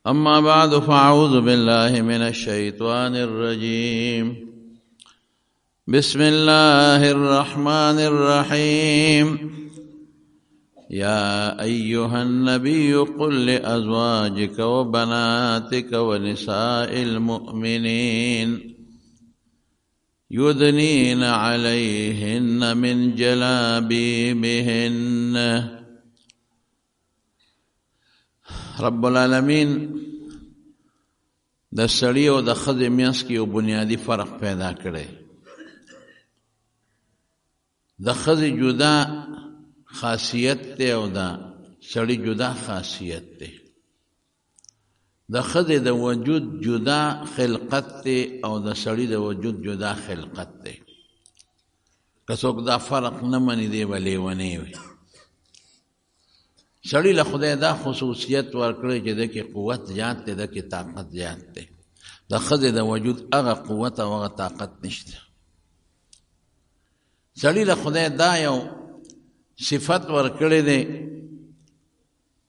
أما بعد فأعوذ بالله من الشيطان الرجيم. بسم الله الرحمن الرحيم. يا أيها النبي قل لأزواجك وبناتك ونساء المؤمنين يدنين عليهن من جلابيبهن. رب العالمین د سړي او د ښځې منځ کې یو بنیادي فرق پیدا کړی. د ښځې جدا خاصیت دی او د سړي جدا خاصیت دی. د ښځې د وجود جدا خلقت دی او د سړي د وجود جدا خلقت دی. که څوک دا فرق نه مني دی به لیونی وي. سړی له خدای دا خصوصیت ورکړی چې دکې قوت زیات دی، دکې طاقت زیات دی. د ښځې د وجود هغه قوت او هغه طاقت نشته. سړی له خدای دا یو صفت ورکړی دی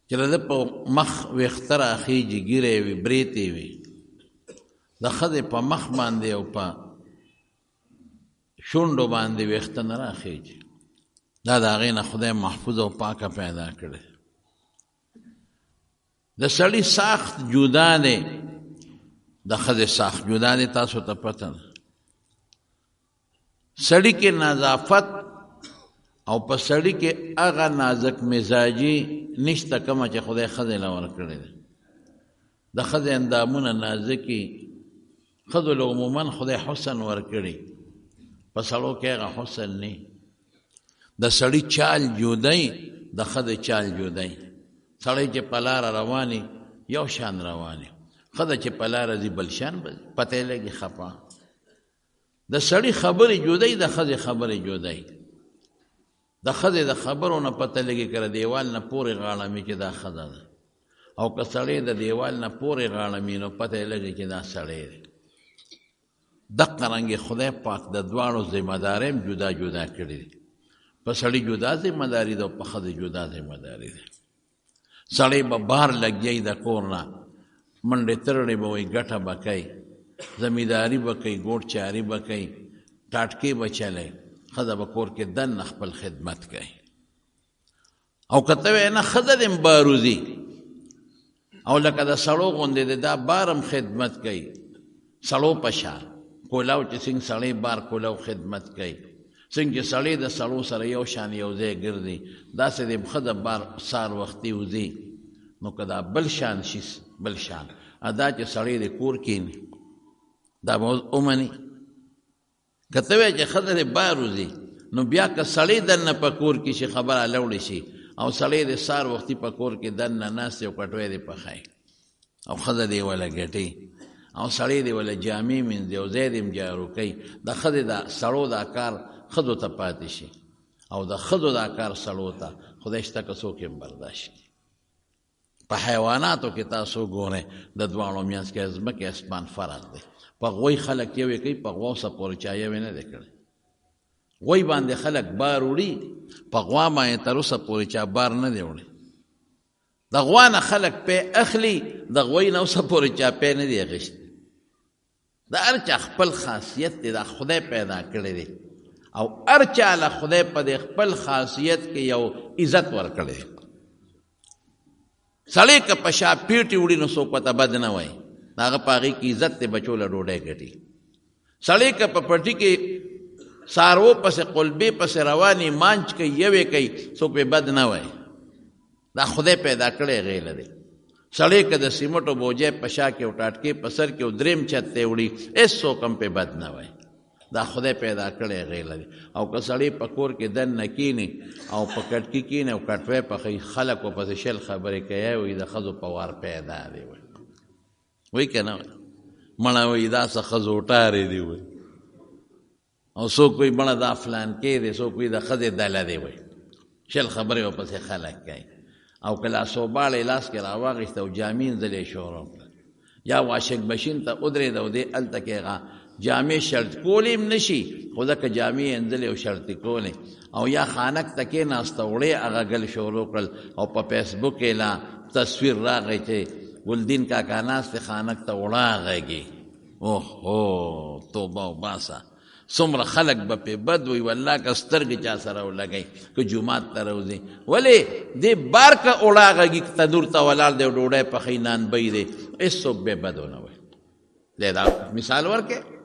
چې د ده په مخ ویښته راخیږي، ږیرې وي، برېتې وي. د ښځې په مخ باندې او په شونډو باندې ویښته نه راخیږي. دا د هغې نه خدای محفوظ او پاکه پیدا کړی. د سړي ساخت جدا دی، د ښځې ساخت جدا دی. تاسو ته پته ده سړي کې نظافت او په سړي کې هغه نازک مزاجي نشته کومه چې خدای ښځې له ورکړې ده. د ښځې اندامونه نازکي، ښځو له عموما خدای حسن ورکړي، په سړو کې هغه حسن نه. د سړي چال جدای، د ښځې چال جدای. سړی چې په لاره رواني یو شان رواني، ښځه چې په لاره ځي بل شان پته یې لګي خفه. د سړي خبرې جدای، د ښځې خبرې جدای. د ښځې د خبرو نه پته لګي که دیوال نه پورې غاړمي چې دا ښځه ده، او که سړی د دیوال نه پورې غاړمي نو پته یې لګي چې دا سړی دی. دقه رنګې خدای پاک د دواړو ذمه دارۍ جدا جدا کړي دي. په سړي جدا ذمه داري ده او په ښځې جدا ذمه داري ده. سړی به بار لګیای د کور نه، منډې ترړې به وایي، ګټه به کوي، زمینداري به کوي، ګوډ چاري به کوي، ټاټکې به چلی. ښځه به کور کې دننه خپل خدمت کوي. او که ته وایې نه ښځه دې بار وځي او لکه د سړو غوندې د دا بارم خدمت کوي، سړو په شان کولاو چې څنګه سړی بار کولاو خدمت کوي، څنګه چې سړی د سړو سره یو شان یو ځای ګرځي، داسې د ښځه بار سار وختي وځي. نو که دا بل شان شي بل شان، ادا چې سړی د کور کښېني دا به ومني. که ته وایې چې ښځه د بار وځي نو بیا که سړی دننه په کور کې شي خبره لوړې شي، او سړی د سار وختي په کور کې دننه ناست او کټوی دی پخی او ښځه دی وله ګټي او سړی دی وله جامې مینځي او ځای دی جارو کوي. د ښځې د سړو دا کار ښځو ته پاتې شي او د ښځو دا کار سړو ته. خدای شته که څوک یې برداشت کړي. په حیواناتو کې تاسو ګورئ د دواړو منځ کې ځمکې اسمان فرق دی. په غوی خلک یوې کوي، په غوا سه پورې چا یوې نه دی کړی. غوی باندې خلک بار وړي، په غوا باندې تر اوسه پورې چا بار نه دی وړی. د غوا نه خلک پی اخلي، د غوی نه اوسه پورې چا پی نه دی اخیستی. د هر چا خپل خاصیت دی، دا خدای پیدا کړی دی. او هر چا له خدای په د خپل خاصیت کې یو عزت ورکړی. سړی که په شا پیټې وړي نو څوک ورته بد نه وایي، د هغه په هغې کې عزت دی، بچو له ډوډۍ ګټي. سړی که په پټي کې څاروو پسې قلبې پسې رواني مانچ کوي، یوې کوي، څوک پې بد نه وایي. دا خدای پیدا کړی هغې له دی. سړی که د سیمټو بوجۍ په شا کې او ټاټکې په سر کې او دریم چت ته وړي، هېڅ څوک هم پې بد نه وایي. دا خدای پیدا کړی هغې له دی. او که سړی په کور کې دننه کښېني او په کټکي کښېني او کټوی پخوي، خلک ورپسې شل خبرې کوي، وایي د ښځو په وار پیدا دی. وایي که نه وایي؟ مړه وایي دا څه ښځو وټارې دي وایي، او څوک وایي مړه دا فلانکې دی، څوک وایي د ښځې دله دی وایي. شل خبرې ورپسې خلک کوي. او که لاسوباړې لاس کې راواخېسته او جامې نځلې شروع کړه، یا واشنګ مشین ته ودرېده او دې هلته کې هغه جامې شرط کولی هم نشي، خو ځکه جامې یې انځلې او شرطې کولې. او یا خانک ته کېناسته وړې هغه ګل شروع کړل او په فیسبوک کې لا تصویر راغی چې ګلدین کاکا ناست دی خانک ته وړا غږي اوهو توبه وباسه څومره خلک به پې بد وي والله که سترګې چا سره ولګئ که جومات ته روځي ولې دې بار که وړا غږي تنور ته ولاړ دی ډوډۍ پخوي نانبی دی هېڅوک بې بد ونه وایي دی دا مثال ورکې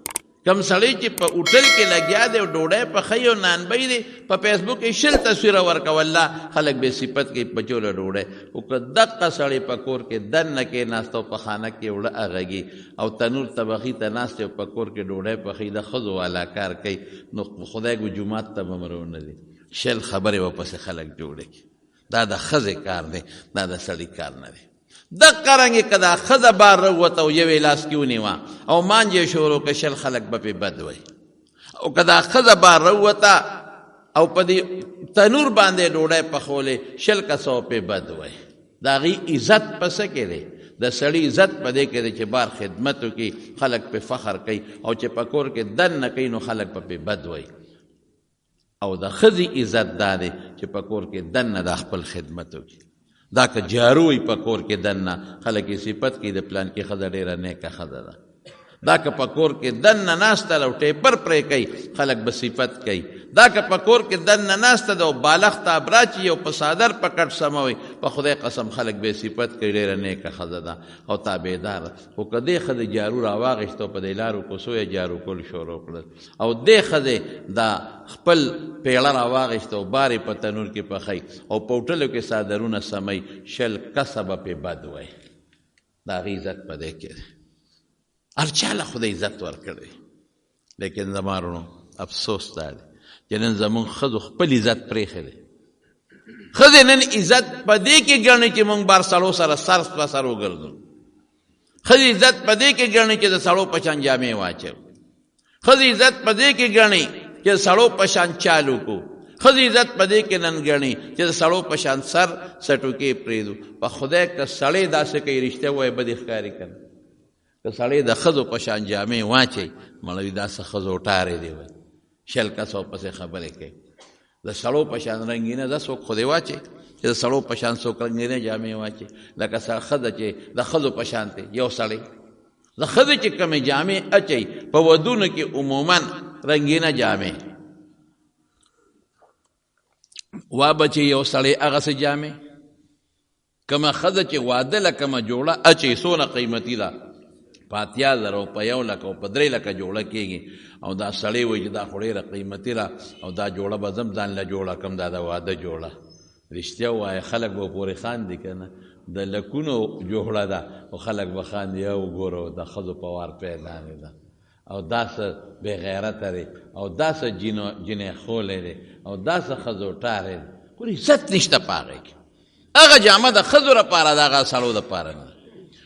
کم سړی چې په هوټل کې لګیا دی او ډوډۍ پخوي او نانبی دی په فیسبوک کې 20 تصویره ورکه والله خلک بې صفت کوي په چوله ډوډۍ او که دقه سړی په کور کې دننه کېناسته او په خانه کې وړه غږي او تنور طبخي ته ناست او په کور کې ډوډۍ پخوي د ښځو والا کار کوي نو خدای ګو جومات ته به مرونه دي 20 خبرې ورپسې خلک جوړې کړي دا د ښځې کار دی دا د سړي کار نه دی دقه رنګې که دا ښځه بار راووته او یوې لاس کې ونیوه او مانجې شروع که 20 خلک به پې بد وایي او که دا ښځه بار راووته او په دې تنور باندې ډوډۍ پخولې 20 کسو پې بد وایي د هغې عزت په څه کې دی د سړي عزت په دې کې دی چې بار خدمت وکړي خلک پې فخر کوي او چې په کور کې دننه کوي نو خلک به پې بد وایي او د ښځې عزت دا دی چې په کور کې دننه دا خپل خدمت وکړي دا که جارو وي په کور کې دننه خلک یې صفت کوي د پلان کې ښځه ډېره نیکه ښځه ده دا که په کور کې دننه ناسته ده او ټیپر پرې کوي خلک به صفت کوي دا که په کور کې دننه ناسته ده او بالښت ته ابراچي او په صادر په کټ سموي په خدای قسم خلک به صفت کوي ډېره نیکه ښځه ده او تابعدار خو که دې ښځې جارو راواغېست او په دې لارو کوڅو یې جارو کول شروع کړل او دې ښځې دا خپل پیړه راواغېست او بار یې په تنور کې پخوي او په هوټلو کې صادرونه سموي 20 کسه به پې بد وایي د هغې عزت په دې کې دی هر چا له خدای عزت ورکړی لیکن زما وروڼو افسوس دا دی چې نن زمونږ ښځو خپل عزت پرېښی دی ښځې نن عزت په دې کې ګڼي چې مونږ بار سړو سره سر په سر وګرځو ښځې عزت په دې کې ګڼي چې د سړو په شان جامې واچو ښځې عزت په دې کې ګڼي چې د سړو په شان چال وکړو ښځې عزت په دې کې نن ګڼي چې د سړو په شان سر سټوکې پرېږدو په خدای که سړی داسې کوي رښتیا وایي بدې ښکاري که نه که سړی د ښځو په شان جامې واچوي مړوي دا څه ښځو ټارې دی وایي 20 کسو پسې خبرې کوي د سړو په شان رنګینه ده څوک خو دې واچوي چې د سړو په شان څوک رنګینه جامې واچوي لکه ښځه چې د ښځو په شان دی یو سړی د ښځې چې کومې جامې اچوي په ودونو کې عموما رنګینه جامې وا بچې یو سړی هغسې جامې کومه ښځه چې واده له کومه جوړه اچوي څونه قیمتي ده په 8000 او په 1 لک او په 3 لک جوړه کېږي او دا سړی وایي چې دا خو ډېره قیمتي ده او دا جوړه به زم ځان له جوړه کړم دا د واده جوړه رښتیا ووایه خلک به پورې خاندي که نه د لکونو جوړه ده او خلک به خاندي او ګوره د ښځو په وار پیلانې ده او داسې بې غیرته دی او داسې جنې خولی دی او داسې ښځو ټارې دی خو عزت نشته په هغې کې هغه جامه د ښځو لپاره ده هغه سړو دپاره نه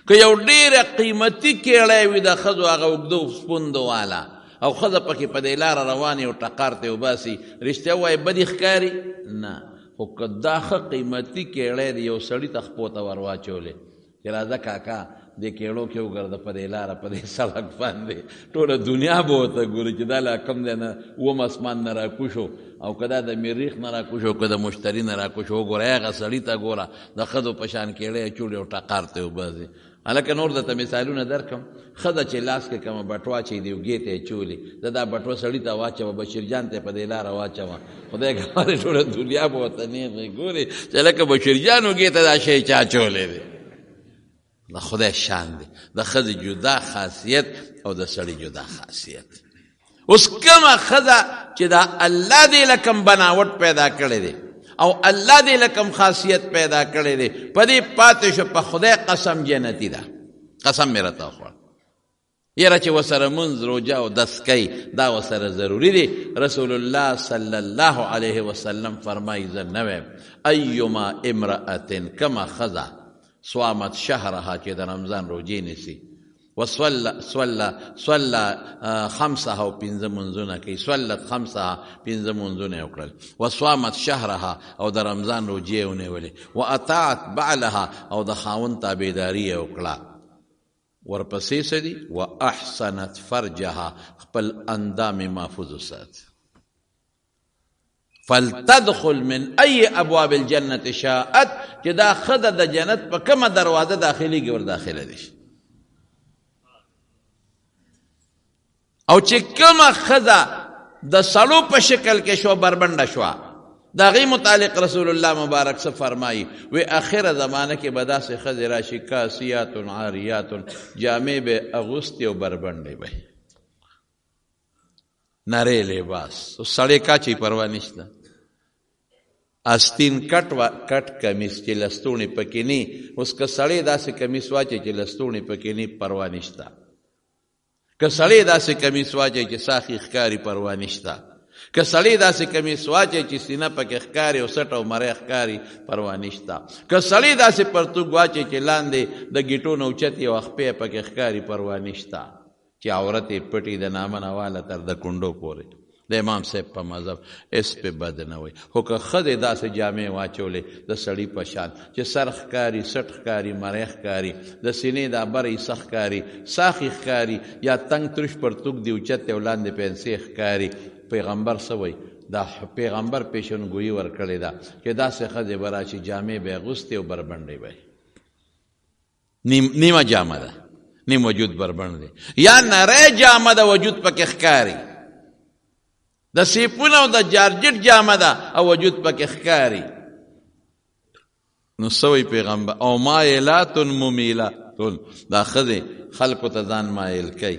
که یو ډېره قیمتي کیړی وي د ښځو هغه اوږده سپوندو والا او ښځه پکې په دې لاره روانې او ټقار ته وباسي رښتیا ووایي بدې ښکاري نه خو که دا ښه قیمتي کیړی دی یو سړي ته خپو ته ور واچولې چې راځه کاکا دې کیړو کې وګرځه په دې لاره په دې سړک باندې ټوله دنیا به ورته ګوري چې دا له کم دی نه اووم اسمان نه راکوشو او که دا د مریخ نه راکوشو که د مشتري نه راکوشو وګوره هغه سړي ته ګوره د ښځو په شان کیړی اچولې او ټقار ته وباسي هلکه نور درته مثالونه درکړم ښځه چې لاس کې کومه بټوه اچوي د اوږې ته یې چولې دا بټوه سړي ته واچوه بشیرجان ته په دې لاره واچوه خدای ګوارې ټوله دنیا به ورته نیغې ګوري چې لکه بشیرجان اوږې ته دا شی چا چولی دی د خدای شان دی د ښځې جدا خاصیت او د سړي جدا خاصیت اوس کومه ښځه چې دا الله دې له کوم بناوټ پیدا کړی دی او الله دې لکم خاصیت پیدا کړی دی په دې پاتې شو په خدای قسم جنتی ده قسم مې راته وخوړ یاره چې ورسره مونځ روژه او دسکۍ دا ورسره ضروري دی رسول الله صلی الله علیه وسلم فرمایي زه نه وایم ایما امرأة کمه ښځه صامت شهرها چې د رمضان روژې نیسي صلى خمسها او 5 منځونه کوي صلت خمسها 5 منځونه وکړل وصامت شهرها او د رمضان روژې ونیولې واطاعت بعلها او د خاوند تابعداري وکړه ورپسې څه دي واحسنت فرجها خپل اندام محفوظ وسات فلتدخل من ای ابواب الجنت شاءت، چې دا خزه د جنت په کومه دروازه داخليږي ور داخله دي. او چې کومه خزه د سړو په شکل کې شو بربنده شو، دا غي متعلق رسول الله مبارک سے فرمائی وی اخر زمانہ کې بدا سے خزه راشي کاسیات عاریات، جامع به اغوستی او بربنده به نری لباس، سړی کا چی پروا نشته، استین کټ کمیس چې لستونی پکې نی، اوس که سړی داسې کمیس واچي چې لستونی پکې نی پروا نشته، که سړی داسې کمیس واچي چې ساخی ښکاری پروا نشته، که سړی داسې کمیس واچي چې سینه پکې ښکاری او سټ او مری ښکاری پروا نشته، که سړی داسې پرتوګ واچي چې لاندې د ګیټو نه اوچتې او خپې پکې ښکاری پروا نشته، چې عورت یې پټي د نامه واله تر د کونډو پورې. د امام صاحب په مذهب اس په بد نه وي، خو که ښځې داسې جامې واچولې د سړي په شان چې سر ښکاري، سټ ښکاري، مری ښکاري، د سینې دا بر ایسه ښکاري، ساخي ښکاري، یا تنګ ترش پرتوګ دی اوچتې او لاندې پنسې ښکاري، پیغمبر څه وایي؟ دا پیغمبر پیشنګویي ورکړې ده چې داسې ښځې به راشي جامې به یې اغوستې او بربنډې به نیمه جامه ده، نیم وجود بربند دی، یا نری جامه ده وجود پکې ښکاري، د سیپونه او د جارجټ جامه ده او وجود پکې ښکاري. نو سوی پیغمبر او مایلات ممیلات، دا ښځې خلکو ته ځان مایل کوي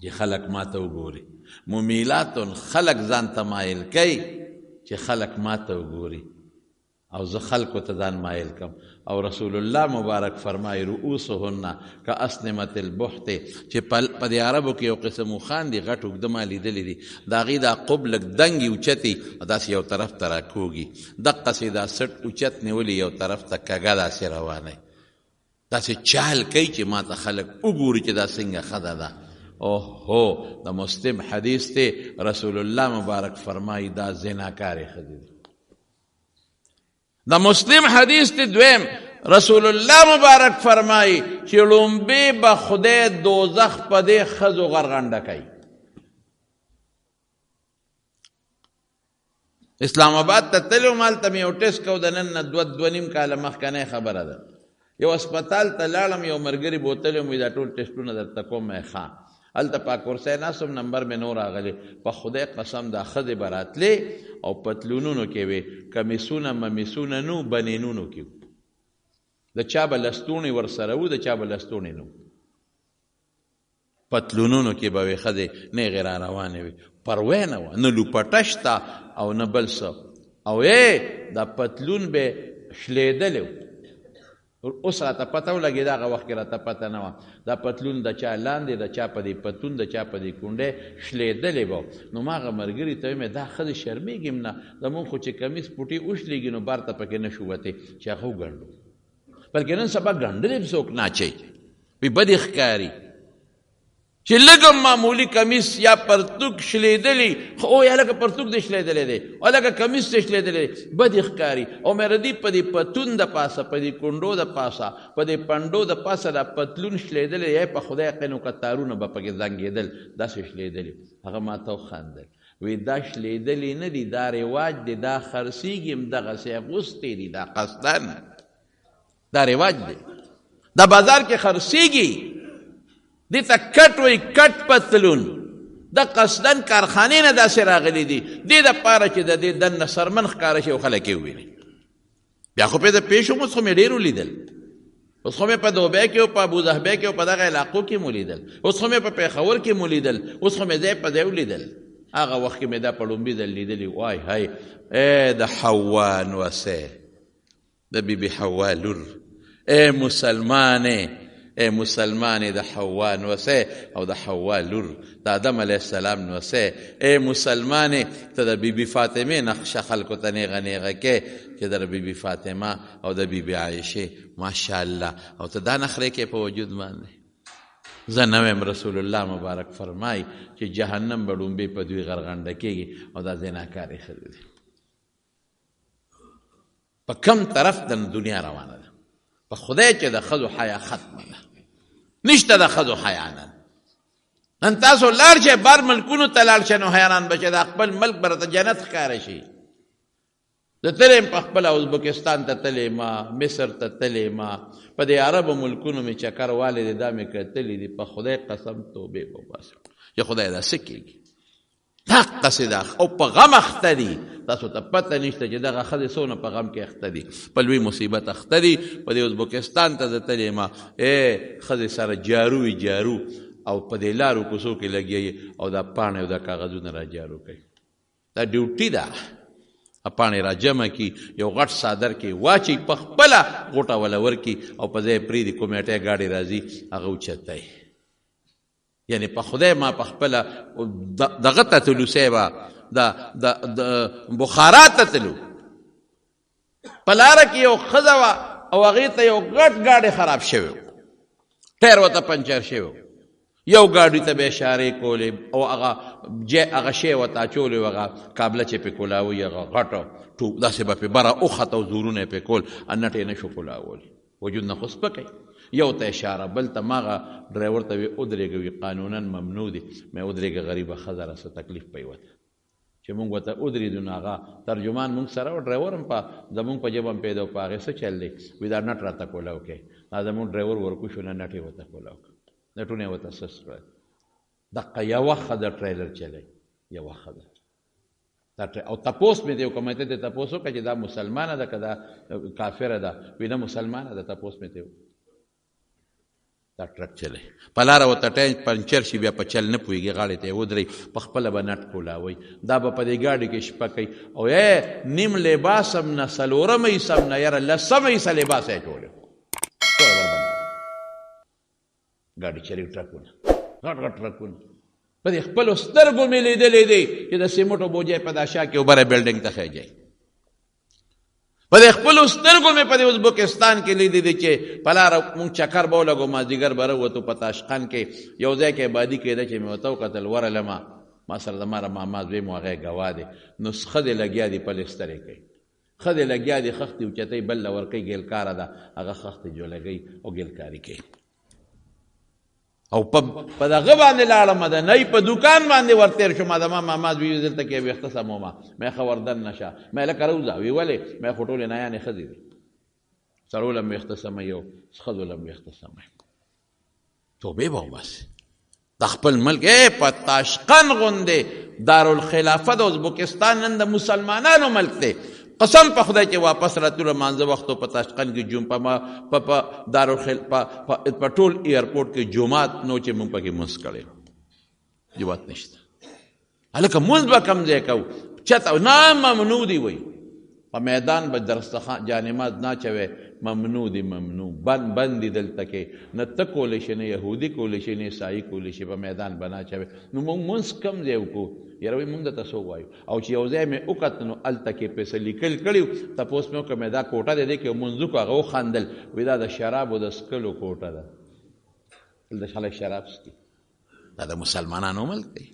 چې خلک ما ته وګوري، ممیلات خلک ځان ته مایل کوي چې خلک ما ته وګوري او زه خلکو ته ځان مایل کم. او رسول الله مبارک فرمای رؤوسهن کاسنمة البحت، چې په دې عربو کې یو قسم خوان دي غټ اوږده ما لیدلي دي، د هغې دا قب لږ دنګ اوچتې داسې یو طرف ته راکوږي، دقسې دا سټ اوچت نیولي یو طرف ته کږه داسې روانه، داسې چال کوي چې ما ته خلک وګوري چې دا څنګه ښځه ده. اوهو د مسلم حدیث ته رسول الله مبارک فرمای دا زناکارې ښځې دي. د مسلم حدیث ته دویم رسول الله مبارک فرمای چې لومبې به خدای دوزخ په دې ښځو غرغنډه کوي. اسلام آباد ته تلم، هلته مې یو ټیسټ کو، د نن نه دوه نیم کاله مخکنۍ خبره ده، یو هسپتال ته لاړم، یو ملګري بوتلی مې دا ټول ټیسټونه درته کوم ښه، هلته په کرسۍ ناستم، نمبر مې نو راغلی، په خدای قسم دا ښځې به راتلې او پتلونونو کې وې، کمیسونه ممیسونه نو بنینونو کې، د چا به لستوڼې ورسره وو، د چا به لستوڼې نو، پتلونونو کې به وې ښځې نیغې را روانې وې، پروا نه وه، نه لوپټه شته او نه بل څه، او دا پتلون به شلېدلی و. اوس راته پته ولګېده، هغه وخت کې راته پته نه وه، دا پتلون د چا لاندې، د چا په دې پتون، د چا په دې کونډۍ شلېدلې به. نو ما هغه ملګري ته ویمې دا ښځې شرمېږم نه، زمونږ خو چې کمیس پوټي وشلېږي نو بار ته پکې نه شو وتې چې هغه وګنډو، بلکې نن سبا ګنډلې به څوک نه اچوي، وي بدې ښکاري چې لږ معمولي کمیس یا پرتوک شلېدلی، خو یا لکه پرتوک دې شلېدلی دی او لکه کمیس دې شلېدلی دی، بدې ښکاري. او مې ردي په دې پتون د پاسه، په دې کونډو د پاسه، په دې پنډو د پاسه دا پتلون شلېدلی دی، په خدای یقین وکړه تارونه به پکې زنګېدل، داسې شلېدلي. هغه ما ته وخندل، وی دا شلېدلي نه دي، دا رواج دی، دا خرڅېږي هم دغسې اغوستې دي، دا قصدن دا رواج دی، دا بازار کې خرڅېږي، دې ته کټ وی کټ پتلون، د قصدن کارخانې نه داسې راغلی دي، دې دپاره چې د دې دننه سرمن ښکاره شي او خلک یې وویني. بیا خو پې د پېښ وم، اوس خو مې ډېر ولیدل، اوس خو مې په دوبۍ کې او په ابوظهبۍ کې او په دغه علاقو کې مو لیدل، اوس خو مې په پېښور کې مو لیدل، اوس خو مې ځای په ځای ولیدل. هغه وخت کې مې دا په لومبي ځل لیدلي، وای هی د حوا نوسۍ، د بیبي حوا لور، مسلمانې مسلمانې د حوا نوسۍ او د حوا لور، د آدم علیه السلام نوسۍ، مسلمانې ته د بیبي فاطمې نقشه خلکو ته نیغه نیغه کې چې د بیبي فاطمه او د بیبي عایشې ماشاءالله، او ته دا نخرې کې په وجود باندې. زه نه ویم، رسول الله مبارک فرمای چې جهنم به ډومبې په دوی غرغنډه کېږي او دا زناکارې ښځې دي. په کم طرف د دنیا روانه ده، په خدای چې د ښځو حیا ختمه ده، نشته د ښځو حیا نن. نن تاسو لاړ شئ بار ملکونو ته لاړ شئ نو حیران به شئ دا خپل ملک به راته جنت ښکاره شي. زه تللی یم په خپله ازبکستان ته تللی ما، مصر ته تللی ما، په دې عربو ملکونو مې چکر والی دی، دا مې کتلي دي. په خدای قسم توبې به وباسم چې خدای دا څه کېږي. دقسې ده او په غم اخته دي. تاسو ته پته نشته چې دغه ښځې څونه په غم کې اخته دي، په لوی مصیبت اخته دي. په دې ازبکستان ته زه تللی یم ښځې سره جارو وي جارو او په دې لارو کوڅو کې لګیا او دا پاڼې او دا کاغذونه را جارو کوي. دا ډیوټي ده. پاڼې را جمع کي، یو غټ صادر کې واچي، په خپله غوټه وله ورکي او په ځای پرېږدي. کمیټۍ ګاډي راځي هغه اوچتوي. یعنې په خدای ما په خپله دغه ته تلو صیبه د بخارا ته تلو، په لاره کې یو ښځه وه او هغې ته یو غټ ګاډی خراب شوی و، ټایر ورته پنچر شوی و. یو ګاډي ته به اشارې کولې او هغه شی ورته اچولی و، هغه کابله چې پې کولاوي، هغه غټه ټوپ داسې به پې بره اوښته او زورونه یې پې کول، نټ یې نه شو کولاولی. وجود نه خو سپکی. یو ته اشاره، بل ته ماغه ډرایور ته وی ودرېږه، وي قانونا ممنوع دي. مې ودرېږه غریبه ښځه را څه تکلیف پی وته چې مونږ ورته ودرېدو نو هغه ترجمان مونږ سره و، ډرایور هم زمونږ په ژبه هم پیدا و، په هغې څه چل دی وي دا نټ راته کولاو کوي. دا زمونږ ډرایور ورکوشو نه نټ یې ورته کولاو کوي، نټونه یې ورته سس کړل. دقه یوه ښځه ټریلر چلی، یوه ښځه او تپوس مې دی وکړه، مې ته دې تپوس وکړه چې دا مسلمانه ده که دا کافره ده؟ وي نه مسلمانه ده. تپوس مې ته دا ټرک چلی، په لاره ورته ټایر پنچر شي، بیا په چل نه پوهېږي، غاړې ته یې ودرئ، په خپله به نټ کولاوئ. دا به په دې ګاډي کې شپه کوي او نیم لباس هم نه، څلورمه حصه هم نه، یاره لسمه حصه لباس یې اچولی ګاډي چلی ټرکونه، غټ غټ ټرکونه. په دې خپلو سترګو مې لیدلی دی چې د سیمټو بوجۍ په دا شا کې اوبره بلډینګ ته خیجئ. په دې خپلو سترګو مې په دې ازبکستان کې لیدلی دی چې په لاره مونږ چکر به ولګو، مازدیګر به راووتو په تاشقند کې یو ځای کې ابادي کېده چې مې ورته وکتل، ورغلمه ما سره د ماره ماما زوی مو هغه ګواه دی. نو ښځې لګیا دي پلسترې کوي، ښځې لګیا دي خښتې اوچتوي، بل له ورکوي ګیلکاره ده هغه خښتې جوړوي او ګیلکاري کوي. او په دغه باندې لاړم، د نی په دوکان باندې ورتېر شوم. د ما ماما زوی دلته کې ویښته سمومه، مې ښه وردن نشه، مې لکه روزه وی ولې مې خو ټولې نیانې ښځې دي، سړو له هم ویښته سموي او ښځو له هم ویښته سموي. توبې به وباسي. د خپل ملک په تاشقند غوندې دارالخلافه د ازبکستان نن د مسلمانانو ملک دی. قسم په خدای چې واپس راتلو لمانځه وختو په تاشقند کې په په ټول ایرپورټ کې جومات نو چې مونږ پکې مونځ کړی، جومات نشته. هلکه مونځ به کوم ځای کوو؟ چته نه ممنوع دی وایي، په میدان به درستخوان جانماز ناچوي، ممنوع دی، ممنوع بند دی دلته کې، نه ته کولی شي، نه یهودي کولی شي، نه عیسایي کولی شي، په میدان به ناچوي. نو مونږ مونځ کوم ځای وکړو؟ یاره وایي مونږ درته څه ووایو؟ او چې یو ځای مې وکت نو هلته کې پیسې لیکل کړي، تپوس مې وکړه مې دا کوټه دی کې مونځ وکړو، هغه وخندل، وایي دا د شرابو د څښلو کوټه ده، دلته خلک شراب څښي. دا د مسلمانانو ملک دی.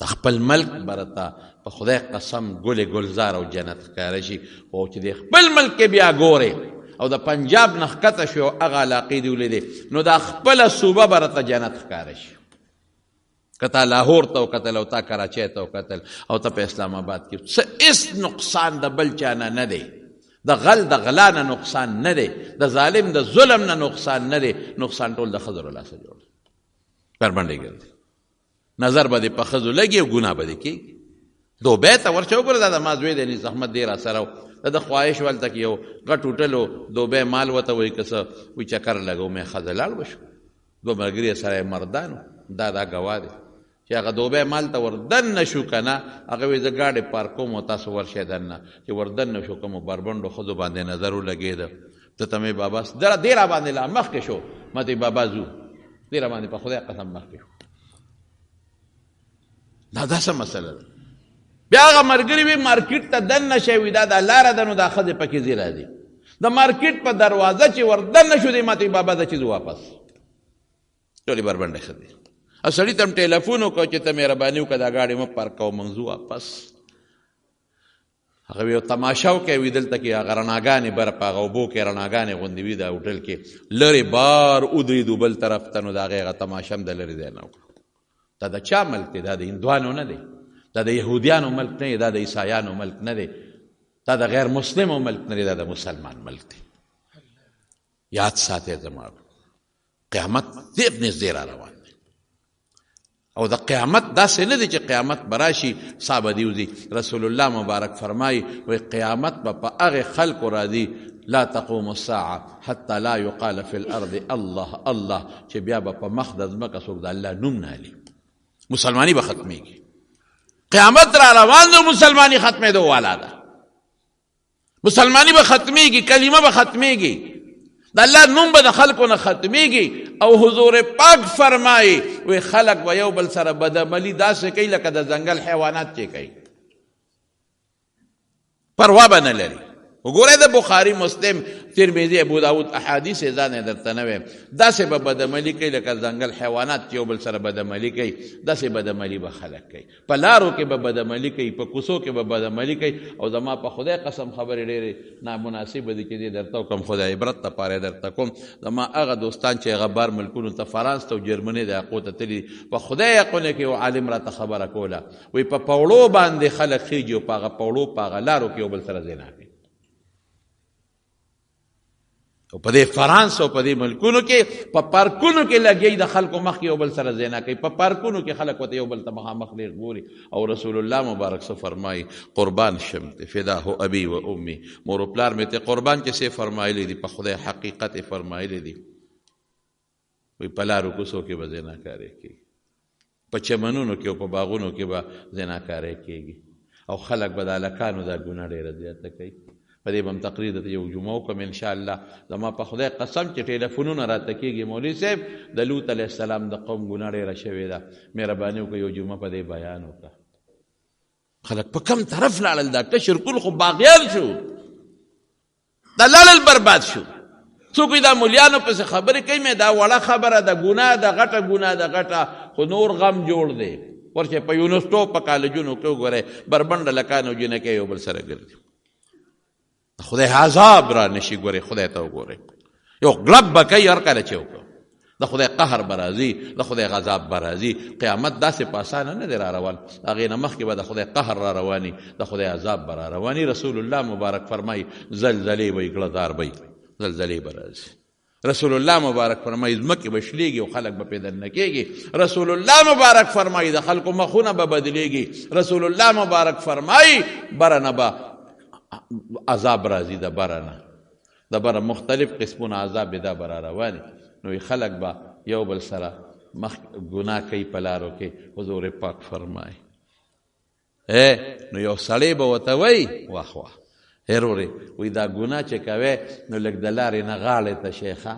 د خپل ملک برته په خدای قسم ګلې ګلزار او جنت ښکاره شي. او چې د خپل ملک کې بیا ګورې او د پنجاب نه ښکته شو هغه علاقې دې ولیدې، نو دا خپله صوبه برته جنت ښکاره شي. که تا لاهور ته وکتل او تا کراچۍ ته وکتل او ته په اسلام آباد کې څه هېڅ نقصان د بل چا نه دی، د غل د غلا نه نقصان نه دی، د ظالم د ظلم نه نقصان نه دی. نقصان ټول د ښځو له لاسه جوړ دی، بربنډې ګرځي. نظر به دې په ښځو لګي او ګناه به دې کېږي. دوبۍ ته ورشه وګوره، دا د ما زوی دی نیز احمد دی را سره و، د خواهش ولته کې یو غټ هوټل و، دوبۍ مال ورته وایي که څه وایي چکر لګو، مې ښځه لاړ به شو، دوه ملګري سره یې مردان و، دا ګواه دی چې هغه دوبۍ مال ته وردن نه شو که نه، هغه وایي زه ګاډۍ پارک کوم او تاسو ورشئ دننه. چې وردن نه شو کومو بربنډو ښځو باندې نظر ولګېده، ته ته مې بابا دې را باندې لا مخکې شو، ما ته بابا ځو، دې را باندې په خدای قسم مخکې شو. دا څه مسله ده؟ بیا هغه ملګري وي مارکیټ ته دننه شی، وي دا لاره ده نو دا ښځې پکې ځي راځي. د مارکیټ په دروازه چې وردننه شو دی، ما ته بابا ځه چې زه واپس، ټولې بربنډې ښځې. او سړي ته هم ټیلیفون وکړو چې ته مهرباني وکړه دا ګاډي مه پارک کوه، موږ ځو واپس. هغه یو تماشا وکړی، وي دلته کې هغه رڼاګانې بره په هغه اوبو کې رڼاګانې غوندې وي دا هوټل کې، لرې بار ودرېدو بل طرف ته، نو د هغې هغه تماشا هم د لرې ځای نه وکړو. دا د چا ملک دی؟ دا د هندوانو نه دی، دا د یهودیانو ملک نه دی، دا د عیسایانو ملک نه دی، دا د غیر مسلمو ملک نه دی، دا د مسلمان ملک دی. یاد ساتئ زما قیامت ډېر نږدې را روان دی. او د قیامت داسې نه دی چې قیامت به راشي سا به دې وځي. رسول الله مبارک فرمایي وایي قیامت به په هغې خلکو راځي لا تقوم الساعه حتى لا يقال في الارض الله الله، چې بیا به په مخ د ځمکه څوک د الله نوم نه علي. مسلماني به ختمېږي. قیامت را روان دی، مسلماني ختمېدو والا ده. مسلماني به ختمېږي، کلمه به ختمېږي، د الله نوم به د خلکو نه ختمېږي. او حضور پاک فرمایي وی خلک به یو بل سره بدعملي داسې کوي لکه د ځنګل حیوانات چې کوي، پروا به نه لري. وګورئ د بخاري مسلم ترمذي ابو داود احادیث ځان درته نه وایم، داسې به بدعملي کوي لکه ځنګل حیوانات چې یو بل سره بدعملي کوي، داسې بدعملي به خلک کوي. په لارو کې به بدعملي کوي، په کوڅو کې به بدعملي کوي. او زما په خدای قسم خبرې ډېرې نامناسبه دي چې دې درته وکړم، خدای عبرت دپاره درته کوم. زما هغه دوستان چې هغه بار ملکونو ته فرانس ته او جرمني د هغو ته تللي، په خدای یقونه کې یو عالم راته خبره کوله، وایي په پوړو باندې خلک خیږي او په هغه پوړو په هغه لارو کې یو بل سره زنا کوي. او په دې فرانس او په دې ملکونو کې په پارکونو کې لګي د خلکو مخ کې یو بل سره زنا کوي، په پارکونو کې خلک ورته یو بل ته مخامخ ګوري. او رسول الله مبارک څه فرمایي؟ قربان شم ته فداه ابي و امي، مور او پلار مې ته قربان چې څه فرمایلی دي، په خدای حقیقت فرمایلی دي. وی په لارو کوڅو کې به زناکاري کېږي، په چمنونو کې او په باغونو کې به زناکاري کېږي، او خلک به د هلکانو دا ګناه ډېره زیاته کوي. په دې به هم تقریر د یو جمعه وکړم انشاءالله. زما په خدای قسم چې ټیلیفونونه راته کېږي مولوي صاحب د لوط علیه السلام د قوم ګناه ډېره شوې ده، مهرباني وکړه یو جمعه په دې بیان وکړه. خلک په کم طرف لاړل؟ دا کشر کل خو باغیان شو، دا لاړل برباد شو. څوک دا مولیانو پسې خبرې کوي، مې دا وړه خبره ده، ګناه ده، غټه ګناه ده، غټه، خو نور غم جوړ دی. ورشه په یونیورسټو په کالجونو کې وګورئ بربنډه لکانو جنکۍ یو بل سره ګرځي. خدای عذاب را نشي ګورئ، خدای ته وګورئ، یو غلب به کوي هر کله چې وکړو. د خدای قهر به راځي، د خدای غضب به راځي. قیامت داسې په اسانه نه دی را روان، هغې نه مخکې به د خدای قهر را رواني، د خدای عذاب به را رواني. رسول الله مبارک فرمایي زلزلې به یې ګړهدار به یې زلزلې به راځي. رسول الله مبارک فرمایي ځمکې به شلېږي او خلک به پیدا نه کېږي. رسول الله مبارک فرمایي د خلکو مخونه به بدلېږي. رسول الله مبارک فرمایي برنه به عذاب راځي، د برنه د بره مختلف قسمونه عذاب به دا به را رواني. نو خلک به یو بل سره مخ ګناه کوي په لارو کې. حضور پاک فرمایي نو یو سړی به ورته وایي واه واه هرورې وایي دا ګناه چې کوې نو لږ د لارې نه غاړې ته شی ښه،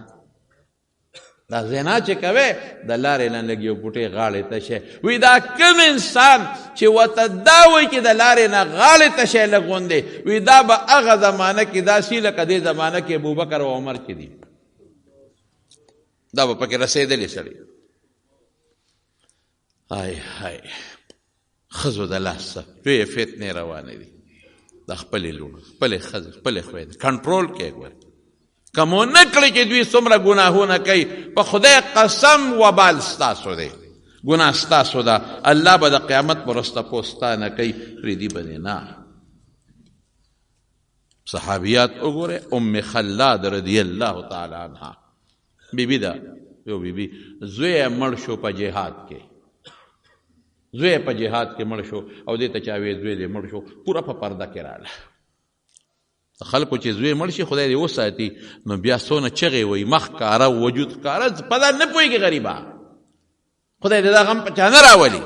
دا زنا چې کوې د لارې نه لږ یو بوټی غاړې ته شی. وایي دا کوم انسان چې ورته دا وایي چې د لارې نه غاړې ته شی لږ غوندې، وایي دا به هغه زمانه کې داسې لکه دې زمانه کې ابوبکر او عمر کې دي، دا به پکې رسېدلی سړي. های های ښځو د لاسه لویې فتنې روانې دي، د خپلې لوڼو خپلې ښځې خپلې خویندې کنټرول کې ګورې. که مو نه کړئ چې دوی څومره ګناهونه کوي، په خدای قسم وبال ستاسو دی، ګناه ستاسو ده. الله به د قیامت په ورځ تپوس تا نه کوي، پرېږدي به دې نه. صحابیات وګورئ، ام خلاد رضی الله تعالی عنها بیبي ده، یو بیبي زوی یې مړ شو په جهاد کې، زوی په جهاد کې مړ شو او دې ته چا ویې زوی دې مړ شو، پوره په پرده کې راغله. خلکو چې زوی مړ شي خدای دې وساتي، نو بیا څونه چغې وایي، مخ کاره وجود کاره، په ځان نه پوهېږي غریبه، خدای دې دا غم په چا نه راولي،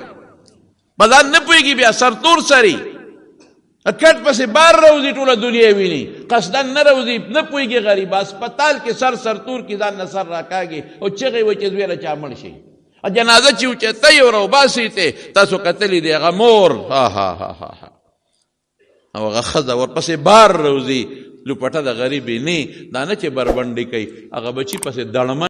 په ځان نه پوهېږي، بیا سرتور سري کټ پسې بار روزي، ټوله دنیا ویني، قصدن نه روزي، نه پوهېږي غریب، اسپتال کې سرتور کې ځان نه سر راکاږي او چغې وایي چې زوی له چا مړ شي. جنازه چې اوچتوي او راوباسي ته تاسو کتلي دی، هغه مور او هغه ښځه ورپسې بار روزي، لوپټه د غریبې نه، دا نه چې بربنډې کوي، هغه بچي پسې دړمن